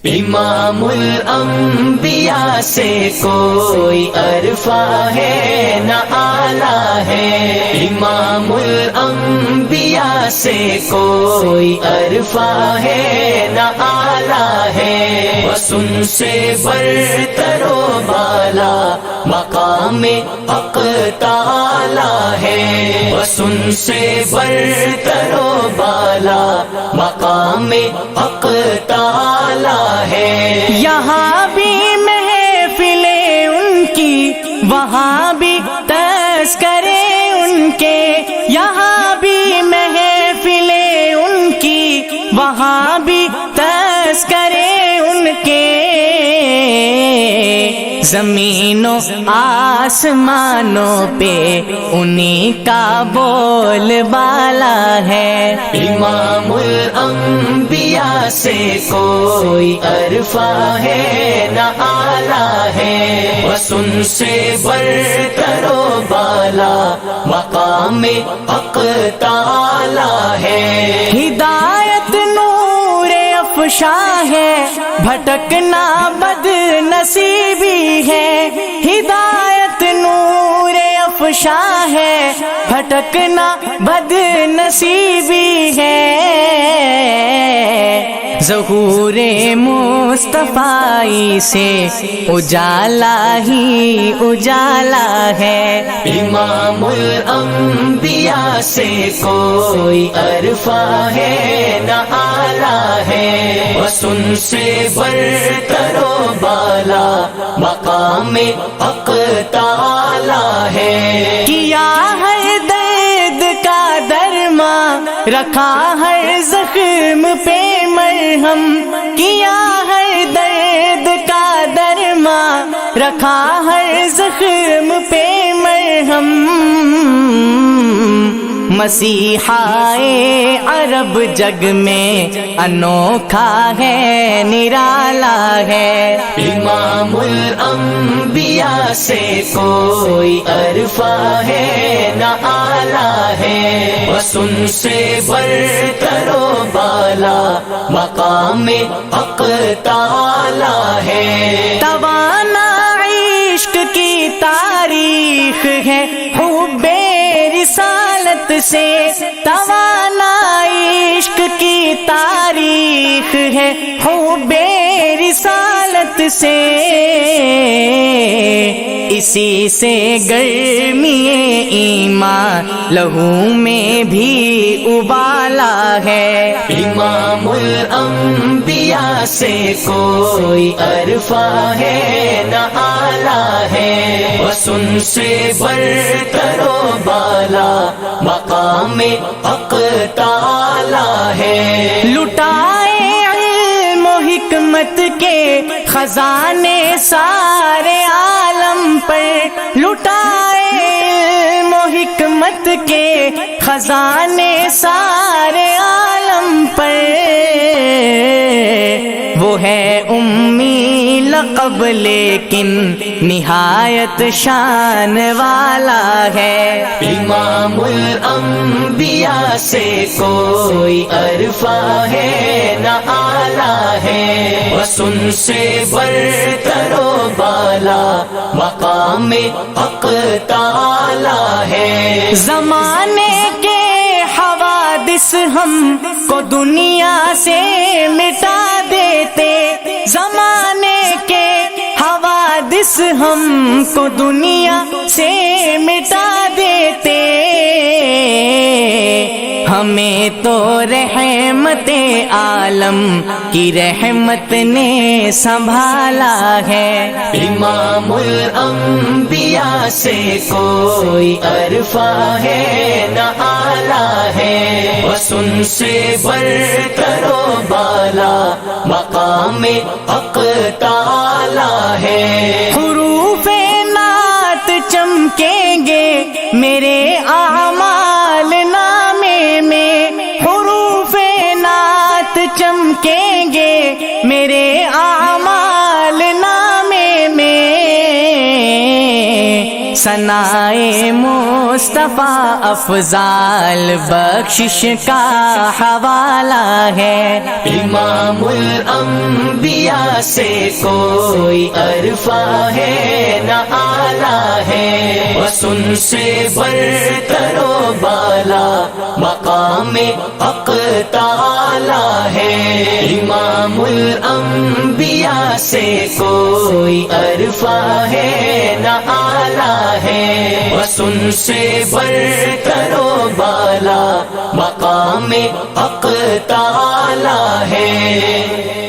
امام الانبیاء سے کوئی عرفہ ہے نہ آلہ ہے، امام الانبیاء سے کوئی عرفہ ہے نہ آلہ ہے، بس ان سے برتر و بالا مقام حق تعالی ہے، بس ان سے برتر و بالا مقام حق تعالی ہے۔ یہاں بھی محفلیں ان کی، وہاں بھی تذکرے ان کے، یہاں بھی محفلیں ان کی، وہاں بھی تذکرے ان کے، زمین و آسمانوں پہ انہی کا بول بالا ہے۔ امام الانبیاء سے کوئی عرفہ ہے نہ آلہ ہے، بس ان سے برتر و بالا مقام حق تعالی ہے۔ ہدایت نور افشاں ہے، بھٹکنا بد نصیبی ہے، ہدایت نور افشاں ہے، بھٹکنا بد نصیبی ہے، ظہور مصطفی سے اجالا ہی اجالا ہے۔ امام الانبیاء سے کوئی عرفہ ہے نہ آلہ ہے، بس ان سے برتر و بالا مقام حق تعالی ہے۔ کیا ہر درد کا درماں، رکھا ہر زخم پہ مرہم، کیا ہر درد کا درماں، رکھا ہر زخم پہ مرہم، مسیحائے عرب جگ میں انوکھا ہے نرالا ہے۔ امام الانبیاء سے کوئی عرفہ ہے نہ آلہ ہے، بس ان سے برتر و بالا مقام حق تعالی ہے۔ توانا عشق کی تاریخ ہے حب رسالت سے، توانا عشق کی تاریخ ہے حب رسالت سے، اسی سے گرمی ایمان لہو میں بھی ابالا ہے۔ امام الانبیاء سے کوئی عرفہ ہے نہ آلہ ہے، بس ان سے برتر و بالا مقام حق تعالی ہے۔ لٹائے علم و حکمت کے خزانے سارے عالم پر، لٹائے علم و حکمت کے خزانے سارے عالم پر، وہ ہے امی لقب لیکن نہایت شان والا ہے۔ امام الانبیاء سے کوئی عرفہ ہے نہ آلہ ہے، بس ان سے برتر و بالا مقام حق تعالی ہے۔ زمانے کے حوادث ہم کو دنیا سے مٹا دیتے، زمانے کے حوادث ہم کو دنیا سے مٹا دیتے، ہمیں تو رحمت عالم کی رحمت نے سنبھالا ہے۔ امام الانبیاء سے کوئی عرفہ ہے نہ آلہ ہے، بس ان سے برتر و بالا مقام حق تعالی ہے۔ حروف نعت چمکیں گے میرے اعمال نامے میں، حروف نعت چمکیں گے میرے اعمال نامے میں، ثنائے مصطفیٰ افضال بخشش کا حوالہ ہے۔ امام الانبیاء سے کوئی عرفہ ہے نہ آلہ ہے، بس ان سے برتر و بالا مقام حق تعالی ہے۔ امام الانبیاء سے کوئی عرفہ ہے نہ آلہ ہے، بس ان سے برتر و بالا مقام حق تعالی ہے۔